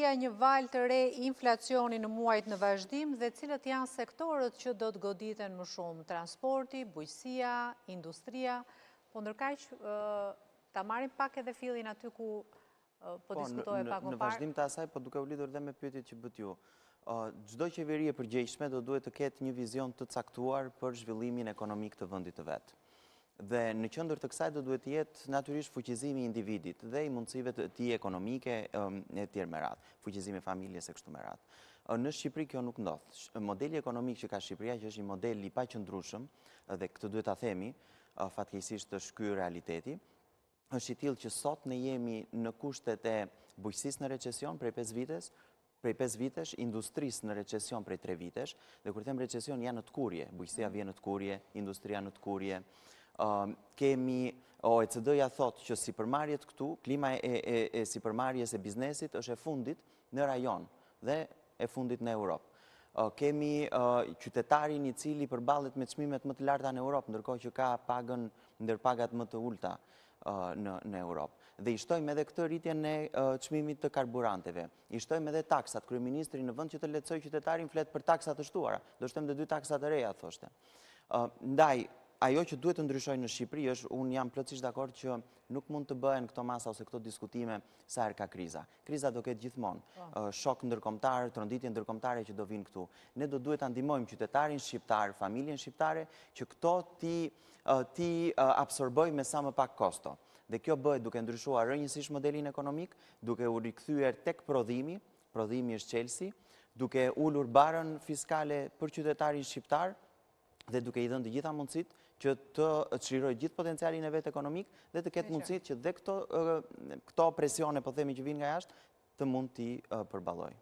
Shqipëria një val të re inflacioni në muajt në vazhdim dhe cilët janë sektorët që do të goditen më shumë? Transporti, bujqësia, industria, po ndërkaq ta marrim pak edhe fillin aty ku po diskutohet pak më parë. Në vazhdim të asaj, po duke u lidhur dhe me pyetjet që bët ju. Çdo qeveri e përgjegjshme do duhet të ketë një vizion të caktuar për zhvillimin ekonomik të vendit të vet. Dhe në qendër të kësaj do duhet të jetë natyrisht fuqizimi i individit dhe i mundësive të tij ekonomike e tjerë me radhë, fuqizimi i familjes e kështu me radhë. Në Shqipëri kjo nuk ndodh. Modeli ekonomik që ka Shqipëria, që është një model i paqëndrueshëm, dhe këtë duhet ta themi, fatkeqësisht është ky realiteti, është i tillë që sot ne jemi në kushtet e bujqësisë në recesion prej 5 vitesh, industrisë në recesion prej 3 vitesh, dhe kur them recesion janë në tkurje, bujqësia vjen në tkurje, industria në tkurje. Kemi OECD-ja thotë që sipërmarrjet këtu, klima e sipërmarrjes e biznesit është e fundit në rajon dhe e fundit në Europë. Kemi qytetarin i cili përballet me çmimet më të larta në Europë, ndërkohë që ka pagën ndër pagat më të ulta në Europë. Dhe i shtojmë edhe këtë rritjen e çmimit të karburanteve. I shtojmë edhe taksat. Kryeministri në vend që të lehtësoj qytetarin flet për taksa të shtuara. Do shtojmë edhe 2 taksa të reja, thoshte. Ndaj ajo që duhet të ndryshojë në Shqipëri është, unë jam plotësisht dakord që nuk mund të bëhen këto masa ose këto diskutime sa herë ka kriza. Kriza do ketë gjithmonë. Shok ndërkombëtar, tronditje ndërkombëtare që do vinë këtu. Ne do duhet ta ndihmojmë qytetarin shqiptar, familjen shqiptare që këto ti absorbojnë me sa më pak kosto. Dhe kjo bëhet duke ndryshuar rrënjësisht modelin ekonomik, duke u rikthyer tek prodhimi është çelësi, duke ulur barën fiskale për qytetarin shqiptar dhe duke i dhënë të gjitha mundësitë që të çlirojë gjithë potencialin e vet ekonomik dhe të ketë mundësitë që dhe këto presione, po themi, që vinë nga jashtë, të mund t'i përballojë.